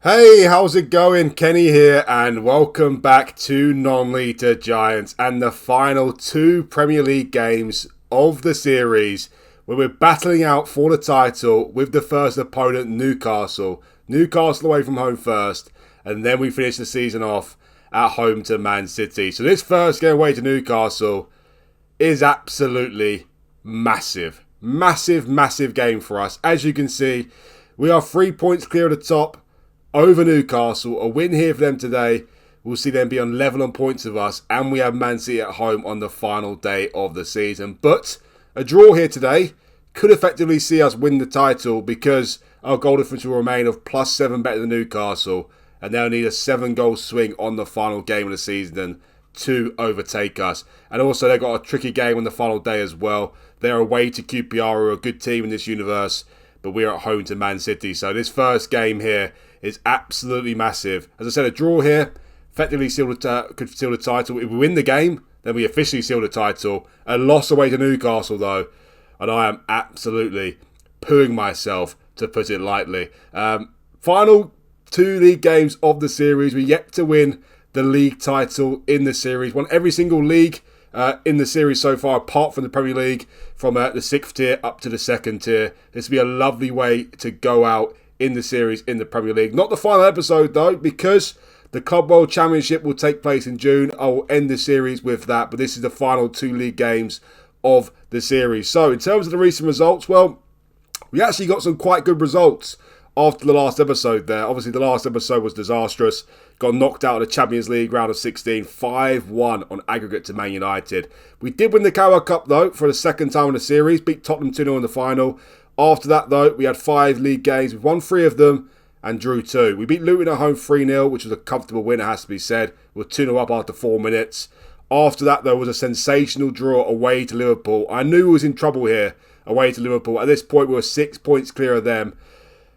Hey, how's it going? Kenny here, and welcome back to Non-Leader Giants and the final two Premier League games of the series, where we're battling out for the title with the first opponent, Newcastle. Newcastle away from home first, and then we finish the season off at home to Man City. So this first game away to Newcastle is absolutely massive. Massive game for us. As you can see, we are 3 points clear of the top over Newcastle. A win here for them today will see them be on level on points with us, and we have Man City at home on the final day of the season. But a draw here today could effectively see us win the title, because our goal difference will remain of +7 better than Newcastle, and they'll need a 7-goal swing on the final game of the season to overtake us. And also they've got a tricky game on the final day as well. They're away to QPR, who are a good team in this universe, but we're at home to Man City. So this first game here is absolutely massive. As I said, a draw here effectively could seal the title. If we win the game, then we officially seal the title. A loss away to Newcastle, though, and I am absolutely pooing myself, to put it lightly. Final two league games of the series. We're yet to win the league title in the series. Won every single league in the series so far, apart from the Premier League, from the 6th tier up to the 2nd tier. This will be a lovely way to go out in the series in the Premier League. Not the final episode, though, because the Club World Championship will take place in June. I will end the series with that, but this is the final two league games of the series. So, in terms of the recent results, well, we actually got some quite good results after the last episode there. Obviously, the last episode was disastrous. Got knocked out of the Champions League round of 16, 5-1 on aggregate to Man United. We did win the Carabao Cup, though, for the second time in the series. Beat Tottenham 2-0 in the final. After that, though, we had 5 league games. We've won 3 of them and drew 2. We beat Luton at home 3-0, which was a comfortable win, it has to be said. We were 2-0 up after 4 minutes. After that, there was a sensational draw away to Liverpool. I knew we was in trouble here, away to Liverpool. At this point, we were 6 points clear of them.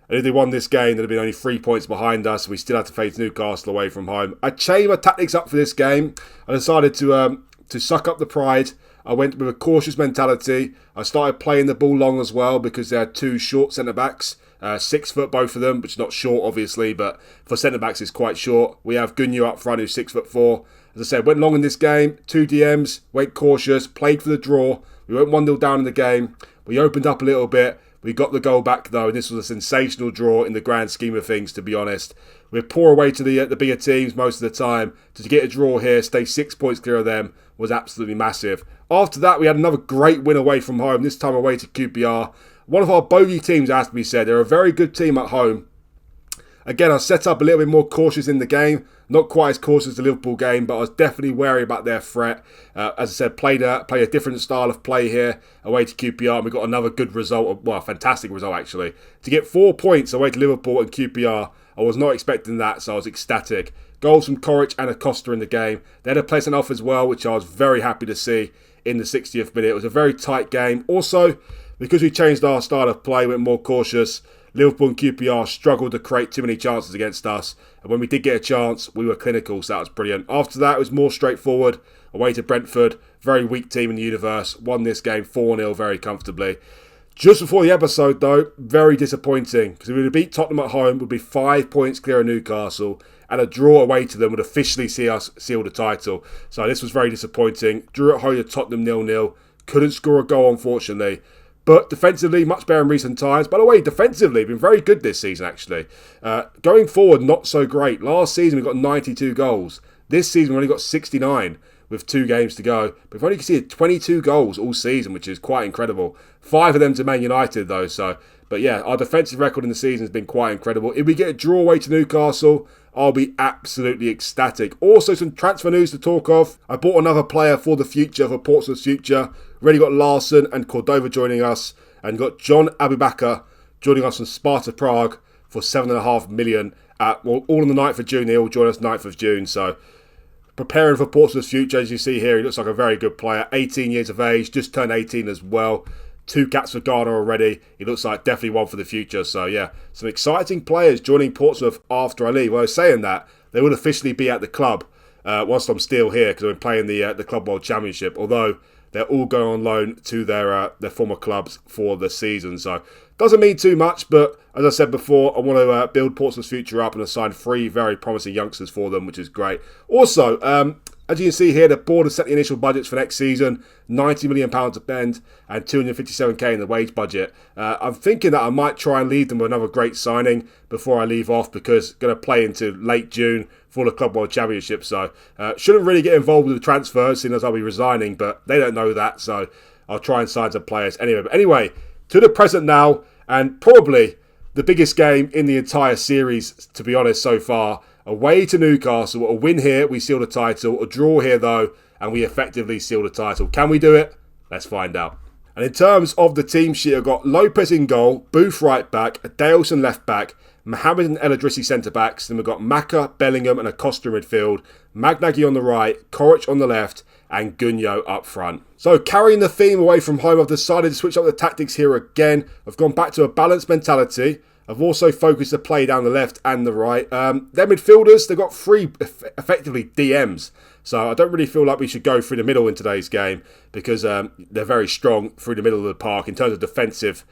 And if they won this game, they'd have been only 3 points behind us. We still had to face Newcastle away from home. I changed my tactics up for this game. I decided to suck up the pride. I went with a cautious mentality. I started playing the ball long as well, because they had 2 short centre-backs. 6 foot both of them, which is not short obviously, but for centre-backs it's quite short. We have Gunyu up front, who's 6'4". As I said, went long in this game. 2 DMs, went cautious, played for the draw. We went 1-0 down in the game. We opened up a little bit. We got the goal back, though, and this was a sensational draw in the grand scheme of things, to be honest. We're poor away to the bigger teams most of the time. To get a draw here, stay 6 points clear of them, was absolutely massive. After that, we had another great win away from home, this time away to QPR. One of our bogey teams, it has to be said. They're a very good team at home. Again, I set up a little bit more cautious in the game. Not quite as cautious as the Liverpool game, but I was definitely wary about their threat. As I said, played a different style of play here away to QPR, and we got another good result, well, a fantastic result actually. To get 4 points away to Liverpool and QPR, I was not expecting that, so I was ecstatic. Goals from Coric and Acosta in the game. They had a place off as well, which I was very happy to see in the 60th minute. It was a very tight game. Also, because we changed our style of play, went more cautious, Liverpool and QPR struggled to create too many chances against us. And when we did get a chance, we were clinical, so that was brilliant. After that, it was more straightforward. Away to Brentford, very weak team in the universe. Won this game 4-0 very comfortably. Just before the episode, though, very disappointing. Because if we would have beat Tottenham at home, we'd be 5 points clear of Newcastle. And a draw away to them would officially see us seal the title. So this was very disappointing. Drew at home to Tottenham 0-0. Couldn't score a goal, unfortunately. But defensively, much better in recent times. By the way, defensively, been very good this season, actually. Going forward, not so great. Last season, we got 92 goals. This season, we only got 69 with 2 games to go. But we've only conceded 22 goals all season, which is quite incredible. 5 of them to Man United, though. But yeah, our defensive record in the season has been quite incredible. If we get a draw away to Newcastle, I'll be absolutely ecstatic. Also, some transfer news to talk of. I bought another player for the future, for Portsmouth's future. Already got Larson and Cordova joining us. And got John Abubakar joining us from Sparta Prague for $7.5 million. All on the 9th of June. They all join us 9th of June. So, preparing for Portsmouth's future. As you see here, he looks like a very good player. 18 years of age, just turned 18 as well. 2 caps for Ghana already. He looks like definitely one for the future. So yeah, some exciting players joining Portsmouth after I leave. Well, I was saying that, they will officially be at the club whilst I'm still here, because I'm playing the Club World Championship. Although they're all going on loan to their former clubs for the season. So doesn't mean too much, but as I said before, I want to build Portsmouth's future up and assign 3 very promising youngsters for them, which is great. Also, as you can see here, the board has set the initial budgets for next season, £90 million to spend and $257k in the wage budget. I'm thinking that I might try and leave them with another great signing before I leave off, because going to play into late June for the Club World Championship. So shouldn't really get involved with the transfers, seeing as I'll be resigning, but they don't know that, so I'll try and sign some players anyway. But anyway, to the present now, and probably the biggest game in the entire series, to be honest, so far. Away to Newcastle. A win here, we seal the title. A draw here, though, and we effectively seal the title. Can we do it? Let's find out. And in terms of the team sheet, I've got Lopez in goal, Booth right back, Daleson left back, Mohamed and El Idrissi centre backs. Then we've got Maka, Bellingham and Acosta in midfield, Magnaghi on the right, Koric on the left, and Gunyo up front. So carrying the theme away from home, I've decided to switch up the tactics here again. I've gone back to a balanced mentality. I've also focused the play down the left and the right. Their midfielders, they've got 3 effectively DMs. So I don't really feel like we should go through the middle in today's game, because they're very strong through the middle of the park in terms of defensive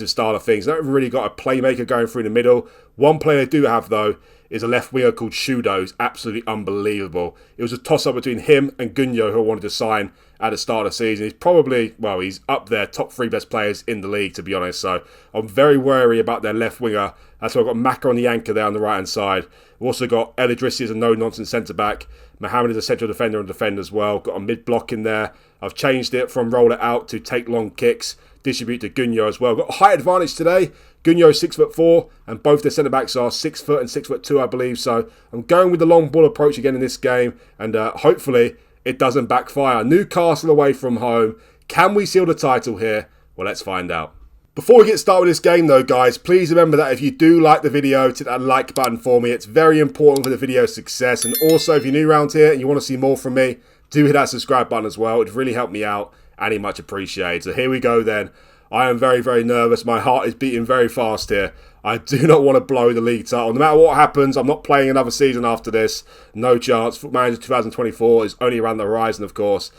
style of things. They haven't really got a playmaker going through the middle. One player they do have, though, is a left winger called Shudo, who's absolutely unbelievable. It was a toss-up between him and Gunyo, who I wanted to sign at the start of the season. He's probably, well, he's up there, top 3 best players in the league, to be honest. So I'm very wary about their left winger. That's why I've got Maka on the anchor there on the right-hand side. We've also got El Idrissi as a no-nonsense centre-back. Mohamed is a central defender and defender as well. Got a mid-block in there. I've changed it from roll it out to take long kicks, distribute to Gunyo as well. Got a height advantage today. Gunyo's 6'4", and both their centre-backs are 6 foot and 6'2", I believe. So I'm going with the long ball approach again in this game, and hopefully it doesn't backfire. Newcastle away from home. Can we seal the title here? Well, let's find out. Before we get started with this game though, guys, please remember that if you do like the video, hit that like button for me. It's very important for the video's success. And also, if you're new around here and you want to see more from me, do hit that subscribe button as well. It'd really help me out, and it's much appreciated. So here we go then. I am very, very nervous. My heart is beating very fast here. I do not want to blow the league title. No matter what happens, I'm not playing another season after this. No chance. FootballManager 2024 is only around the horizon, of course.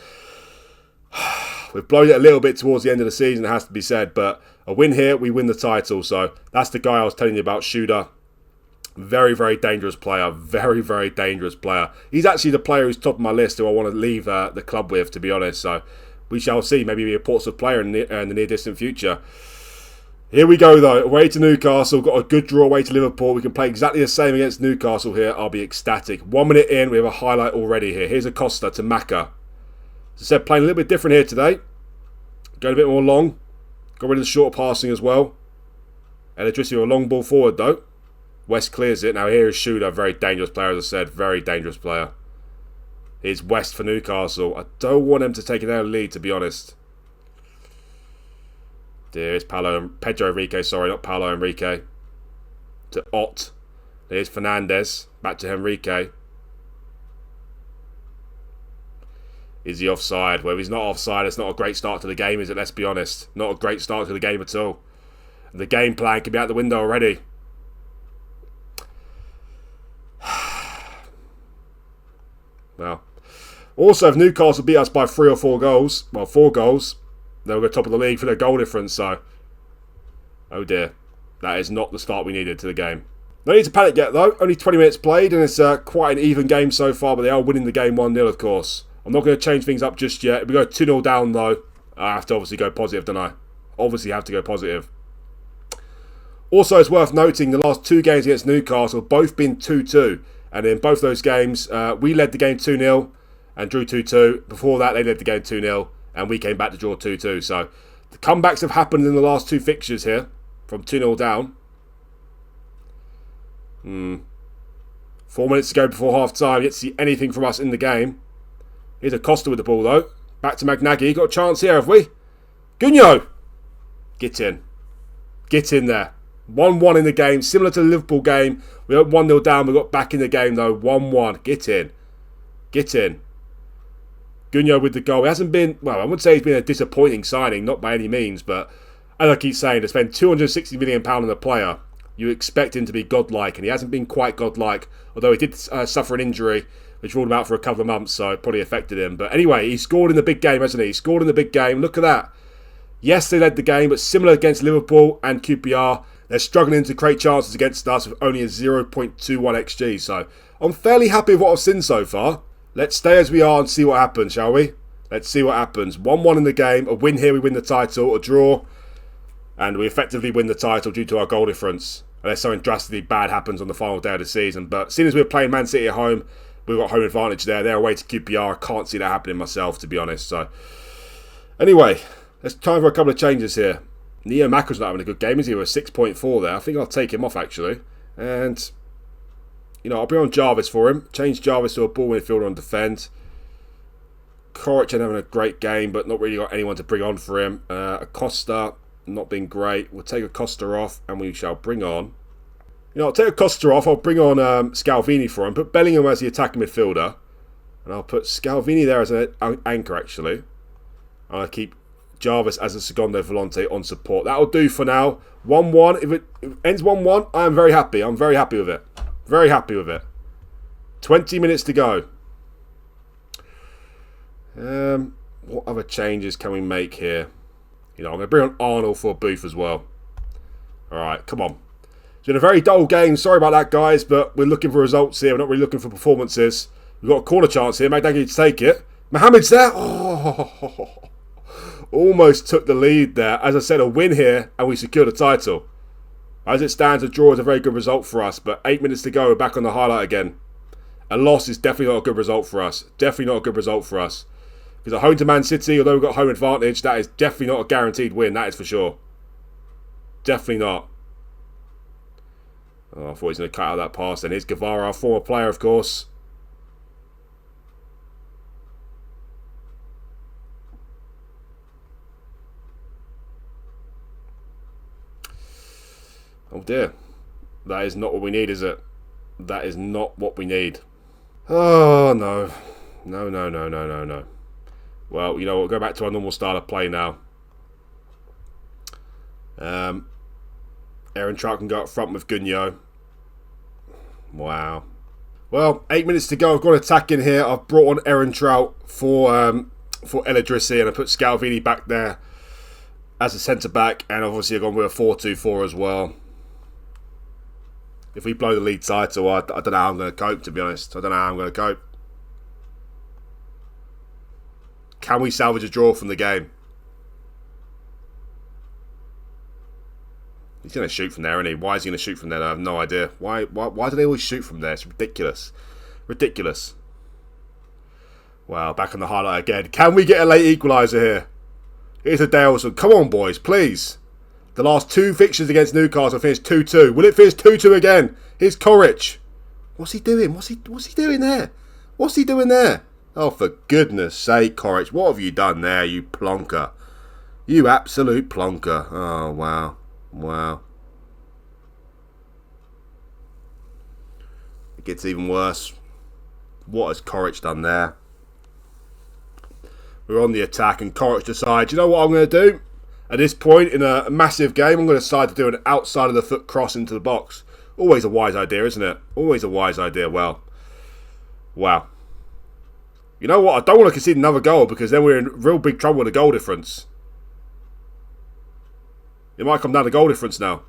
We've blown it a little bit towards the end of the season, it has to be said. But a win here, we win the title. So that's the guy I was telling you about, Shooter. Very, very dangerous player. Very, very dangerous player. He's actually the player who's top of my list who I want to leave the club with, to be honest. So we shall see. Maybe be a Portsmouth player in the near-distant future. Here we go, though. Away to Newcastle. Got a good draw away to Liverpool. We can play exactly the same against Newcastle here. I'll be ecstatic. 1 minute in, we have a highlight already here. Here's Acosta to Maka. As I said, playing a little bit different here today. Going a bit more long. Got rid of the short passing as well. El Idrissi with a long ball forward, though. West clears it. Now here is Shooter. Very dangerous player, as I said. Very dangerous player. Here's West for Newcastle. I don't want him to take an early lead, to be honest. There's Pedro Enrique, sorry, not Paolo Enrique. To Ott. There's Fernandez. Back to Enrique. Is he offside? Well, if he's not offside, it's not a great start to the game, is it? Let's be honest. Not a great start to the game at all. And the game plan can be out the window already. Well, also, if Newcastle beat us by 3 or 4 goals, well, 4 goals, they'll go top of the league for their goal difference, so oh dear. That is not the start we needed to the game. No need to panic yet, though. Only 20 minutes played, and it's quite an even game so far, but they are winning the game 1-0, of course. I'm not going to change things up just yet. If we go 2-0 down, though, I have to obviously go positive, don't I? Obviously have to go positive. Also, it's worth noting the last 2 games against Newcastle have both been 2-2. And in both those games, we led the game 2-0 and drew 2-2. Before that, they led the game 2-0 and we came back to draw 2-2. So the comebacks have happened in the last 2 fixtures here from 2-0 down. 4 minutes to go before half-time. Yet to see anything from us in the game. Here's Acosta with the ball, though. Back to Magnaghi. Got a chance here, have we? Gunyo! Get in. Get in there. 1-1 in the game. Similar to the Liverpool game. We went 1-0 down. We got back in the game, though. 1-1. Get in. Get in. Gunyo with the goal. It hasn't been, well, I wouldn't say it's been a disappointing signing. Not by any means. But as I keep saying, to spend £260 million on a player You expect him to be godlike, and he hasn't been quite godlike, although he did suffer an injury, which ruled him out for a couple of months, so it probably affected him. But anyway, he scored in the big game, hasn't he? He scored in the big game. Look at that. Yes, they led the game, but similar against Liverpool and QPR, they're struggling to create chances against us with only a 0.21 XG. So I'm fairly happy with what I've seen so far. Let's stay as we are and see what happens, shall we? Let's see what happens. 1-1 in the game. A win here, we win the title. A draw, and we effectively win the title due to our goal difference. Unless something drastically bad happens on the final day of the season. But seeing as we're playing Man City at home, we've got home advantage there. They're away to QPR. I can't see that happening myself, to be honest. So anyway, let's time for a couple of changes here. Neo Macker's not having a good game, is he? With a 6.4 there. I think I'll take him off, actually. And, you know, I'll bring on Jarvis for him. Change Jarvis to a ball midfielder on defend. Koric having a great game, but not really got anyone to bring on for him. Acosta, not been great. We'll take Acosta off, and we shall bring on... You know, I'll take Acosta off. I'll bring on Scalvini for him. Put Bellingham as the attacking midfielder. And I'll put Scalvini there as an anchor, actually. And I'll keep Jarvis as a secondo volante on support. That'll do for now. 1-1. If it ends 1-1, I am very happy. I'm very happy with it. Very happy with it. 20 minutes to go. What other changes can we make here? You know, I'm going to bring on Arnold for a Booth as well. Alright, come on. It's been a very dull game. Sorry about that, guys, but we're looking for results here. We're not really looking for performances. We've got a corner chance here. Magdagi to take it. Mohamed's there. Oh, almost took the lead there. As I said, a win here, and we secured a title. As it stands, a draw is a very good result for us, but 8 minutes to go. We're back on the highlight again. A loss is definitely not a good result for us. Definitely not a good result for us. Because at home to Man City, although we've got home advantage, that is definitely not a guaranteed win. That is for sure. Definitely not. Oh, I thought he was going to cut out that pass. Then here's Guevara, our former player, of course. Oh dear. That is not what we need, is it? That is not what we need. Oh, no. No. Well, you know, we'll go back to our normal style of play now. Aaron Trout can go up front with Gunyo. Wow. Well, 8 minutes to go. I've got an attack in here. I've brought on Aaron Trout for El Idrissi, and I put Scalvini back there as a centre-back, and obviously I've gone with a 4-2-4 as well. If we blow the league title, I don't know how I'm going to cope, to be honest. I don't know how I'm going to cope. Can we salvage a draw from the game? He's going to shoot from there, isn't he? Why is he going to shoot from there? I have no idea. Why do they always shoot from there? It's ridiculous. Ridiculous. Wow, back on the highlight again. Can we get a late equaliser here? Here's a Daleson. Come on, boys, please. The last two fixtures against Newcastle finished 2-2. Will it finish 2-2 again? Here's Koric. What's he doing? What's he doing there? What's he doing there? Oh, for goodness sake, Koric. What have you done there, you plonker? You absolute plonker. Oh, wow. Wow. It gets even worse. What has Koric done there? We're on the attack and Koric decides, you know what I'm going to do? At this point in a massive game, I'm going to decide to do an outside of the foot cross into the box. Always a wise idea, isn't it? Always a wise idea. Well, wow. You know what? I don't want to concede another goal because then we're in real big trouble with the goal difference. It might come down to goal difference now.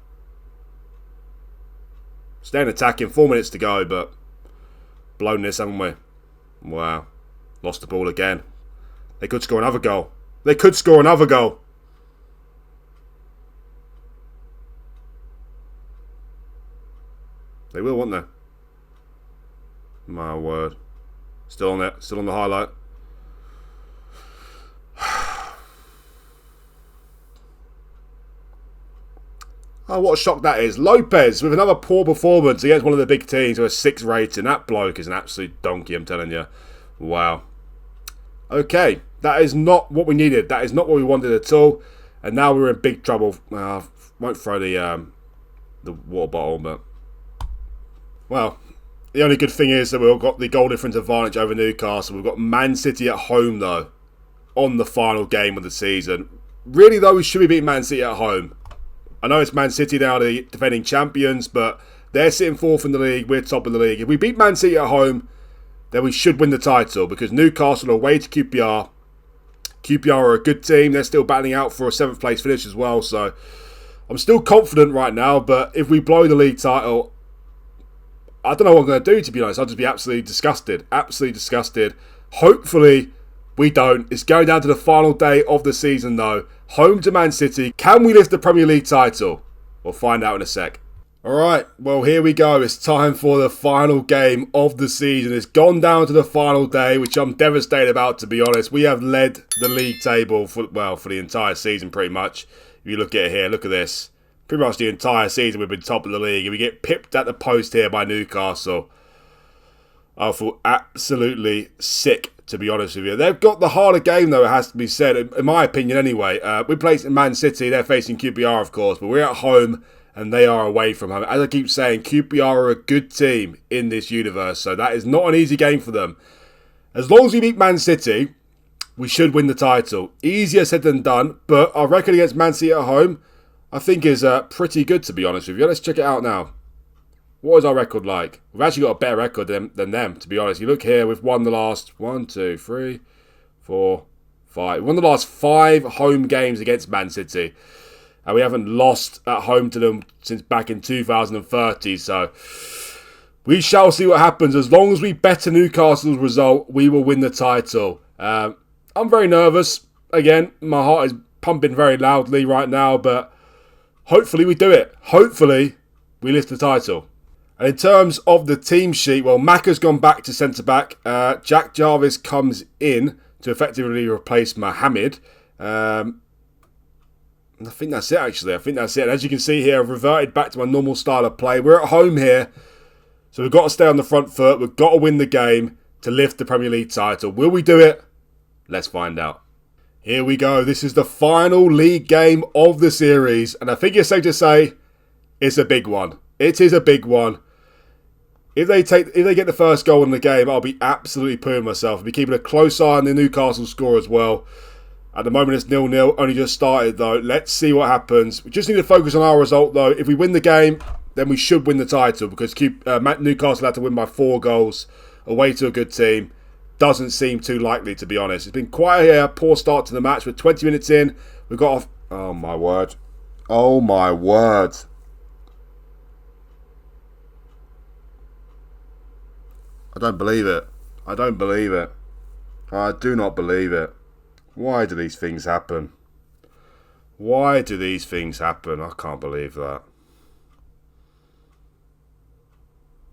Staying attacking, 4 minutes to go, but blown this, haven't we? Wow. Lost the ball again. They could score another goal. They could score another goal. They will, won't they? My word. Still on it. Still on the highlight. Oh, what a shock that is. Lopez with another poor performance against one of the big teams with a 6 rating. That bloke is an absolute donkey, I'm telling you. Wow. Okay. That is not what we needed. That is not what we wanted at all. And now we're in big trouble. Won't throw the water bottle, but... Well, the only good thing is that we've got the goal difference advantage over Newcastle. We've got Man City at home, though, on the final game of the season. Really, though, we should be beating Man City at home. I know it's Man City now, the defending champions, but they're sitting fourth in the league, we're top of the league. If we beat Man City at home, then we should win the title, because Newcastle are away to QPR. QPR are a good team, they're still battling out for a 7th place finish as well, so I'm still confident right now, but if we blow the league title, I don't know what I'm going to do, to be honest. I'll just be absolutely disgusted. Absolutely disgusted. Hopefully, we don't. It's going down to the final day of the season, though. Home to Man City. Can we lift the Premier League title? We'll find out in a sec. Alright, well, here we go. It's time for the final game of the season. It's gone down to the final day, which I'm devastated about, to be honest. We have led the league table for the entire season, pretty much. If you look at it here, look at this. Pretty much the entire season we've been top of the league. And we get pipped at the post here by Newcastle. I feel absolutely sick, to be honest with you. They've got the harder game, though, it has to be said, in my opinion anyway. We're facing Man City. They're facing QPR, of course. But we're at home and they are away from home. As I keep saying, QPR are a good team in this universe. So that is not an easy game for them. As long as we beat Man City, we should win the title. Easier said than done. But our record against Man City at home, I think is pretty good, to be honest with you. Let's check it out now. What is our record like? We've actually got a better record than them, to be honest. You look here, we've won the last 1, 2, 3, 4, 5. We've won the last 5 home games against Man City. And we haven't lost at home to them since back in 2030. So we shall see what happens. As long as we better Newcastle's result, we will win the title. I'm very nervous. Again, my heart is pumping very loudly right now, but hopefully we do it. Hopefully we lift the title. And in terms of the team sheet, well, Macca's gone back to centre-back. Jack Jarvis comes in to effectively replace Mohamed. I think that's it, actually. I think that's it. And as you can see here, I've reverted back to my normal style of play. We're at home here, so we've got to stay on the front foot. We've got to win the game to lift the Premier League title. Will we do it? Let's find out. Here we go. This is the final league game of the series. And I think it's safe to say it's a big one. It is a big one. If they get the first goal in the game, I'll be absolutely pooing myself. I'll be keeping a close eye on the Newcastle score as well. At the moment, it's 0-0. Only just started, though. Let's see what happens. We just need to focus on our result, though. If we win the game, then we should win the title, because Newcastle had to win by 4 goals away to a good team. Doesn't seem too likely, to be honest. It's been quite a poor start to the match. We're 20 minutes in. We've got off... Oh, my word. Oh, my word. I don't believe it. I don't believe it. I do not believe it. Why do these things happen? Why do these things happen? I can't believe that.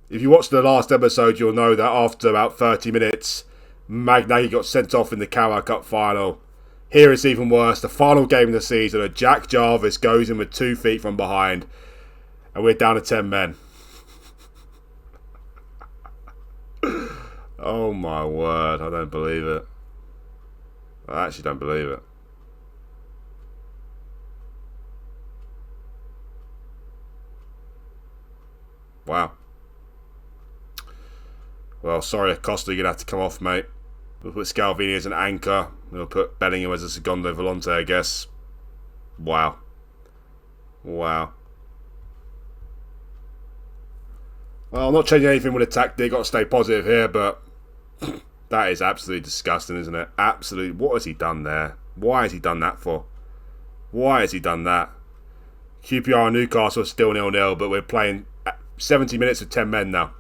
If you watched the last episode, you'll know that after about 30 minutes, Magnaghi got sent off in the Carabao Cup final. Here it's even worse. The final game of the season, and Jack Jarvis goes in with 2 feet from behind, and we're down to 10 men. Oh my word, I don't believe it. I actually don't believe it. Wow. Well, sorry, Costa, you're going to have to come off, mate. We'll put Scalvini as an anchor. We'll put Bellingham as a secondo volante, I guess. Wow. Wow. Well, I'm not changing anything with the tactic. Got to stay positive here, but that is absolutely disgusting, isn't it? Absolutely. What has he done there? Why has he done that for? Why has he done that? QPR and Newcastle are still 0-0, but we're playing 70 minutes with 10 men now.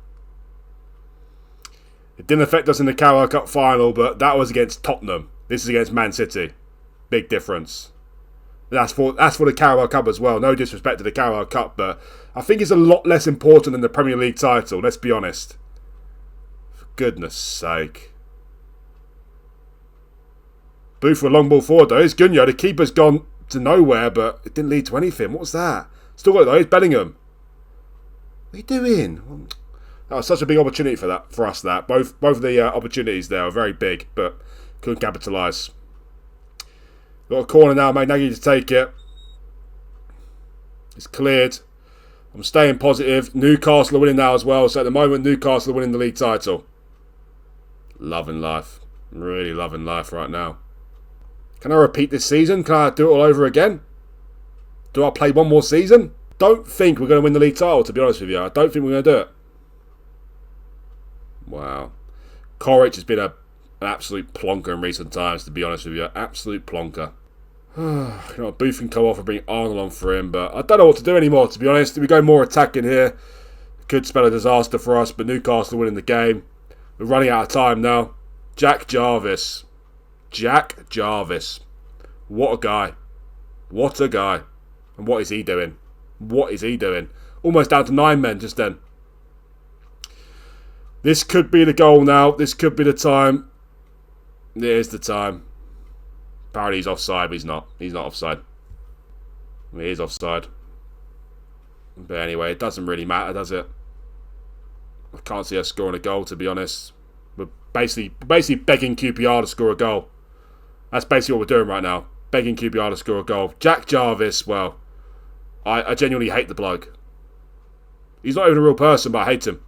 It didn't affect us in the Carabao Cup final, but that was against Tottenham. This is against Man City. Big difference. That's for the Carabao Cup as well. No disrespect to the Carabao Cup, but I think it's a lot less important than the Premier League title, let's be honest. For goodness sake. Booth for a long ball forward though. It's Gunyo. The keeper's gone to nowhere, but it didn't lead to anything. What was that? Still got it though. It's Bellingham. What are you doing? That was such a big opportunity for us. Both of the opportunities there are very big, but couldn't capitalise. Got a corner now, Magnaghi to take it. It's cleared. I'm staying positive. Newcastle are winning now as well. So at the moment, Newcastle are winning the league title. Loving life. Really loving life right now. Can I repeat this season? Can I do it all over again? Do I play one more season? Don't think we're going to win the league title, to be honest with you. I don't think we're going to do it. Wow. Corrich has been an absolute plonker in recent times, to be honest with you. Absolute plonker. Booth can come off and bring Arnold on for him, but I don't know what to do anymore, to be honest. If we go more attacking here, it could spell a disaster for us, but Newcastle winning the game. We're running out of time now. Jack Jarvis. Jack Jarvis. What a guy. What a guy. And what is he doing? What is he doing? Almost down to 9 men just then. This could be the goal now. This could be the time. It is the time. Apparently he's offside, but he's not. He's not offside. He is offside. But anyway, it doesn't really matter, does it? I can't see us scoring a goal, to be honest. We're basically begging QPR to score a goal. That's basically what we're doing right now. Begging QPR to score a goal. Jack Jarvis, well, I genuinely hate the bloke. He's not even a real person, but I hate him.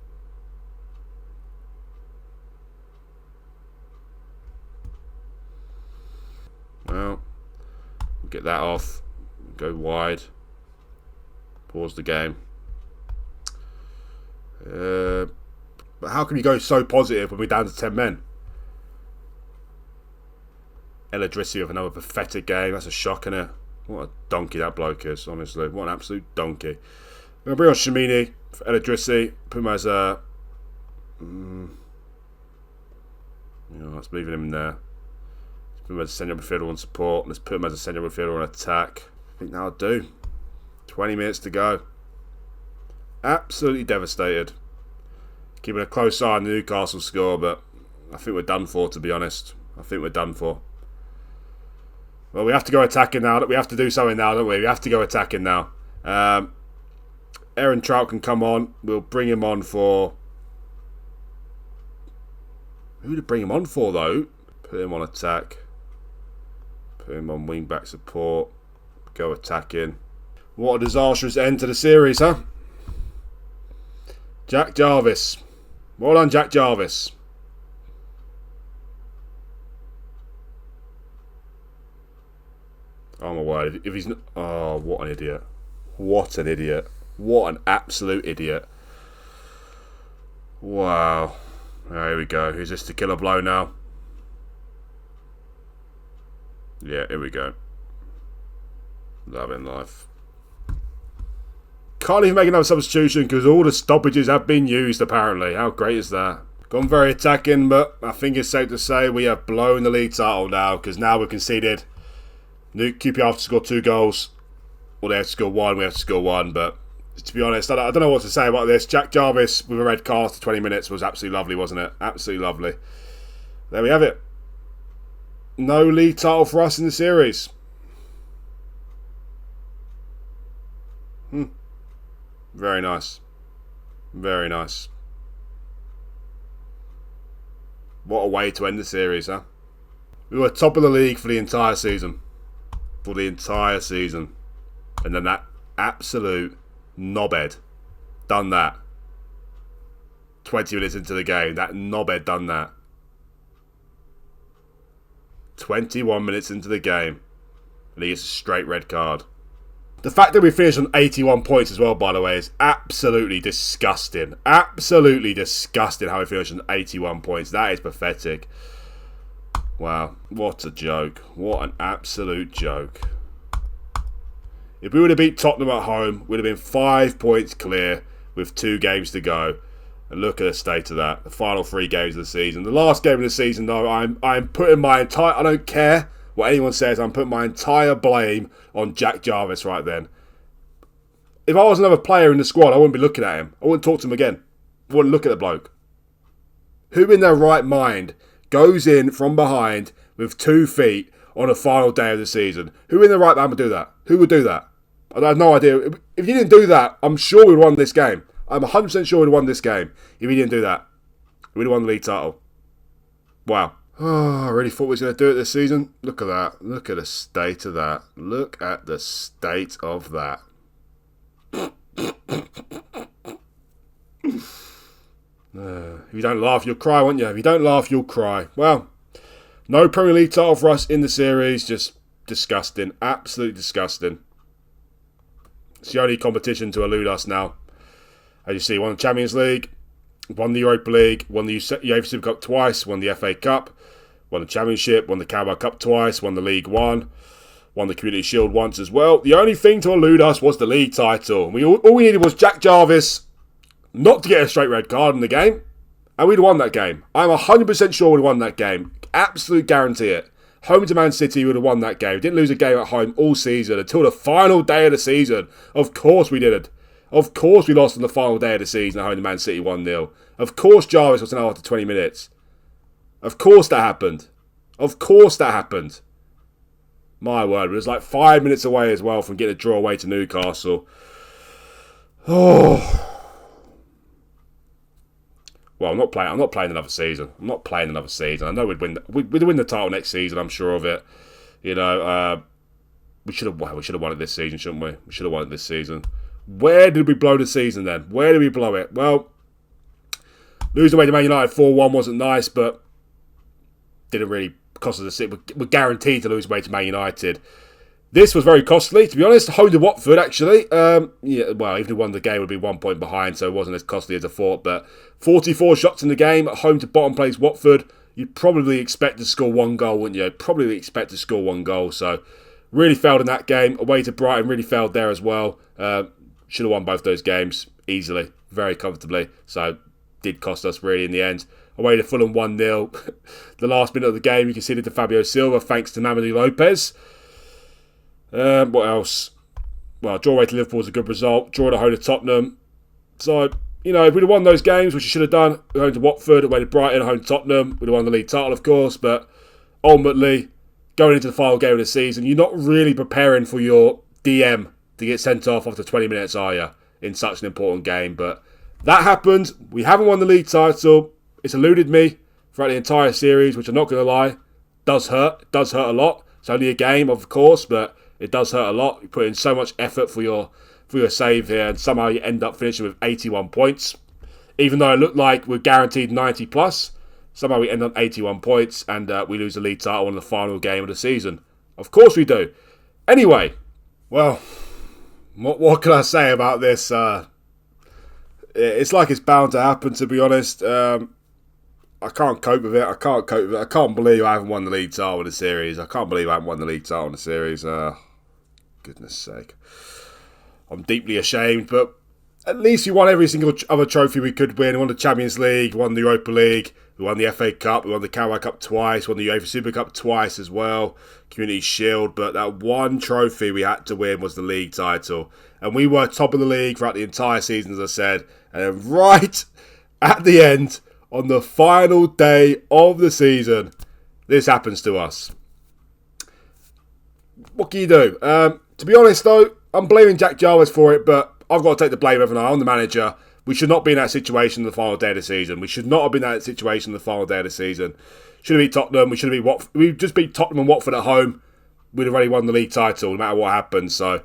Well, we'll get that off. Go wide. Pause the game. But how can you go so positive when we're down to 10 men? Eladrissi with another pathetic game. That's a shock, isn't it? What a donkey that bloke is, honestly. What an absolute donkey. I'm going to bring on Shamini for Eladrissi. Put him as a... let's leave him in there. Let's put him as a central midfielder on support. Let's put him as a central midfielder on attack. I think that'll do. 20 minutes to go. Absolutely devastated. Keeping a close eye on the Newcastle score, but I think we're done for, to be honest. I think we're done for. Well, we have to go attacking now. We have to do something now, don't we? We have to go attacking now. Aaron Trout can come on. We'll bring him on for... Who to bring him on for, though? Put him on attack. Put him on wing-back support. Go attacking. What a disastrous end to the series, huh? Jack Jarvis. Well done, Jack Jarvis. Oh my word. If he's not... Oh, what an idiot. What an idiot. What an absolute idiot. Wow. There we go. Is this the killer blow now? Yeah, here we go. Loving life. Can't even make another substitution because all the stoppages have been used, apparently. How great is that? Gone very attacking, but I think it's safe to say we have blown the league title now because now we've conceded. QPR have to score 2 goals. Well, they have to score 1. We have to score 1, but to be honest, I don't know what to say about this. Jack Jarvis with a red card after 20 minutes was absolutely lovely, wasn't it? Absolutely lovely. There we have it. No league title for us in the series. Very nice. Very nice. What a way to end the series, huh? We were top of the league for the entire season. For the entire season. And then that absolute knobhead done that. 20 minutes into the game, that knobhead done that. 21 minutes into the game. And he gets a straight red card. The fact that we finished on 81 points as well, by the way, is absolutely disgusting. Absolutely disgusting how we finished on 81 points. That is pathetic. Wow, what a joke. What an absolute joke. If we would have beat Tottenham at home, we'd have been 5 points clear with 2 games to go. And look at the state of that. The final 3 games of the season. The last game of the season, though, I'm putting my entire... I don't care what anyone says. I'm putting my entire blame on Jack Jarvis right then. If I was another player in the squad, I wouldn't be looking at him. I wouldn't talk to him again. I wouldn't look at the bloke. Who in their right mind goes in from behind with 2 feet on the final day of the season? Who in their right mind would do that? Who would do that? I have no idea. If you didn't do that, I'm sure we'd won this game. I'm 100% sure we'd won this game if he didn't do that. We'd have won the league title. Wow. Oh, I really thought we was going to do it this season. Look at that. Look at the state of that. Look at the state of that. If you don't laugh, you'll cry, won't you? If you don't laugh, you'll cry. Well, no Premier League title for us in the series. Just disgusting. Absolutely disgusting. It's the only competition to elude us now. As you see, won the Champions League, won the Europa League, won the UEFA Super Cup twice, won the FA Cup, won the Championship, won the Carabao Cup twice, won the League One, won the Community Shield once as well. The only thing to elude us was the league title. All we needed was Jack Jarvis not to get a straight red card in the game, and we'd have won that game. I'm 100% sure we'd have won that game. Absolute guarantee it. Home to Man City would have won that game. Didn't lose a game at home all season until the final day of the season. Of course we didn't. Of course we lost on the final day of the season at home to Man City 1-0. Of course Jarvis was out after 20 minutes. Of course that happened. Of course that happened. My word, it was like 5 minutes away as well from getting a draw away to Newcastle. Oh. Well, I'm not playing another season. I know we'd win the title next season, I'm sure of it. You know, we should have won it this season, shouldn't we? We should have won it this season. Where did we blow the season then? Where did we blow it? Well, losing away to Man United 4-1 wasn't nice, but didn't really cost us a sit. We're guaranteed to lose away to Man United. This was very costly, to be honest. Home to Watford, actually. Well, even if we won the game, it would be 1 point behind, so it wasn't as costly as I thought. But 44 shots in the game at home to bottom place Watford. You'd probably expect to score 1 goal, wouldn't you? Probably expect to score 1 goal. So, really failed in that game. Away to Brighton, really failed there as well. Should have won both those games easily, very comfortably. So, did cost us really in the end. Away to Fulham 1-0. The last minute of the game, you conceded to Fabio Silva, thanks to Mamadou Lopez. What else? Well, draw away to Liverpool was a good result. Draw at home to Tottenham. So, you know, if we'd have won those games, which you should have done, home to Watford, away to Brighton, home to Tottenham, we'd have won the league title, of course. But ultimately, going into the final game of the season, you're not really preparing for your DM to get sent off after 20 minutes, are you? In such an important game. But that happened. We haven't won the league title. It's eluded me throughout the entire series, which I'm not going to lie, does hurt. It does hurt a lot. It's only a game, of course, but it does hurt a lot. You put in so much effort for your save here, and somehow you end up finishing with 81 points. Even though it looked like we're guaranteed 90 plus, somehow we end up 81 points, and we lose the league title in the final game of the season. Of course we do. Anyway, well, what can I say about this? It's like it's bound to happen, to be honest. I can't cope with it. I can't believe I haven't won the league title in the series. Goodness sake. I'm deeply ashamed, but at least we won every single other trophy we could win. We won the Champions League, won the Europa League, we won the FA Cup, we won the Carabao Cup twice, won the UEFA Super Cup twice as well, Community Shield, but that one trophy we had to win was the league title. And we were top of the league throughout the entire season, as I said. And then right at the end, on the final day of the season, this happens to us. What can you do? To be honest, though, I'm blaming Jack Jarvis for it, but I've got to take the blame every night. I'm the manager. We should not be in that situation in the final day of the season. We should not have been in that situation in the final day of the season. Should have beat Tottenham. We should have beat Watford. We just beat Tottenham and Watford at home. We'd have already won the league title, no matter what happens. So,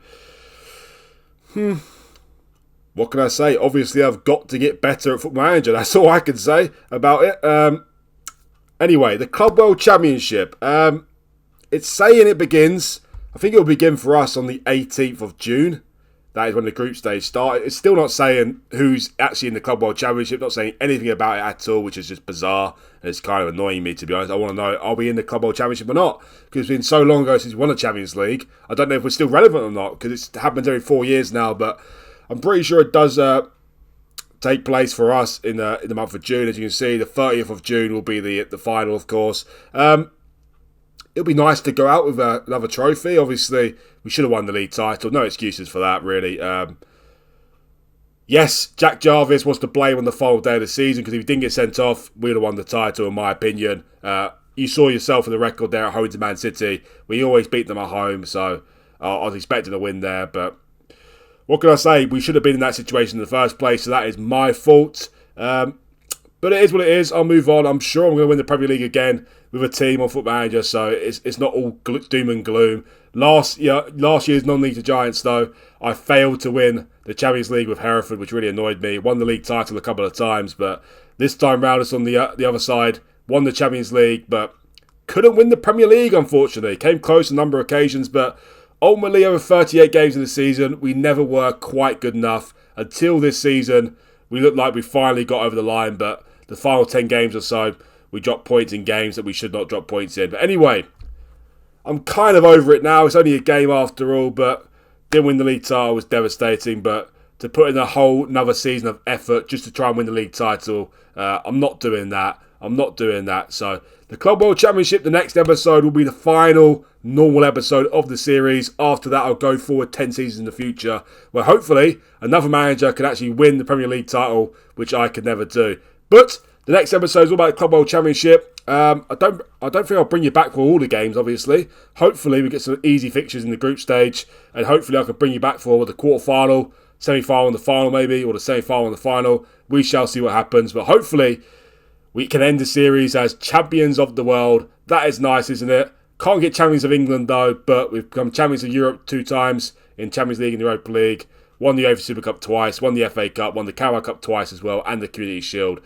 what can I say? Obviously, I've got to get better at FootballManager. That's all I can say about it. Anyway, the Club World Championship. It's saying it begins. I think it will begin for us on the 18th of June. That is when the group stage started. It's still not saying who's actually in the Club World Championship. Not saying anything about it at all, which is just bizarre. And it's kind of annoying me, to be honest. I want to know, are we in the Club World Championship or not? Because it's been so long ago since we won the Champions League. I don't know if we're still relevant or not, because it happens every 4 years now. But I'm pretty sure it does take place for us in the month of June. As you can see, the 30th of June will be the final, of course. It'll be nice to go out with another trophy. Obviously, we should have won the league title. No excuses for that, really. Yes, Jack Jarvis was to blame on the final day of the season, because if he didn't get sent off, we'd have won the title, in my opinion. You saw yourself in the record there at home to Man City. We always beat them at home, so I was expecting a win there. But what can I say? We should have been in that situation in the first place, so that is my fault. But it is what it is. I'll move on. I'm sure I'm going to win the Premier League again with a team on FootballManager, so it's not all doom and gloom. Last year's non-league to Giants, though, I failed to win the Champions League with Hereford, which really annoyed me. Won the league title a couple of times, but this time round it's on the other side. Won the Champions League, but couldn't win the Premier League, unfortunately. Came close on a number of occasions, but Ultimately, over 38 games in the season, we never were quite good enough. Until this season, we looked like we finally got over the line, but the final 10 games or so, we dropped points in games that we should not drop points in. But anyway, I'm kind of over it now. It's only a game after all, but didn't win the league title was devastating. But to put in a whole another season of effort just to try and win the league title, I'm not doing that. I'm not doing that. So the Club World Championship, the next episode will be the final normal episode of the series. After that, I'll go forward 10 seasons in the future, where hopefully another manager can actually win the Premier League title, which I could never do. But the next episode is all about the Club World Championship. I don't think I'll bring you back for all the games, obviously. Hopefully we get some easy fixtures in the group stage, and hopefully I can bring you back for the quarter-final, semi-final and the final maybe, or the semi-final and the final. We shall see what happens, but hopefully we can end the series as champions of the world. That is nice, isn't it? Can't get champions of England though, but we've become champions of Europe 2 times, in Champions League and Europa League. Won the UEFA Super Cup twice, won the FA Cup, won the Carabao Cup twice as well, and the Community Shield.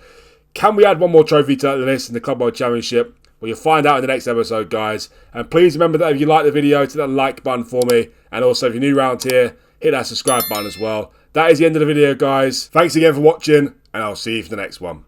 Can we add one more trophy to the list in the Club World Championship? Well, you'll find out in the next episode, guys. And please remember that if you like the video, hit that like button for me. And also, if you're new around here, hit that subscribe button as well. That is the end of the video, guys. Thanks again for watching, and I'll see you for the next one.